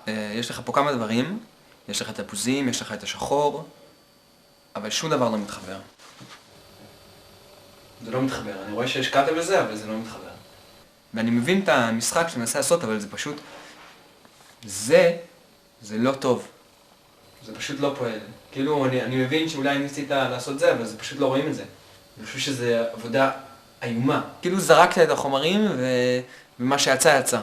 יש לך פה כמה דברים, יש לך את התפוזים, יש לך את השחור, אבל שום דבר לא מתחבר. זה לא מתחבר, אני רואה שהשקעת בזה, אבל זה לא מתחבר. ואני מבין את המשחק שאתה מנסה לעשות, אבל זה פשוט... זה לא טוב. זה פשוט לא פועל. כאילו, אני מבין שאולי ניסית לעשות זה, אבל זה פשוט לא רואים את זה. אני חושב שזה עבודה איומה. כאילו זרקת את החומרים ומה שיצא יצא.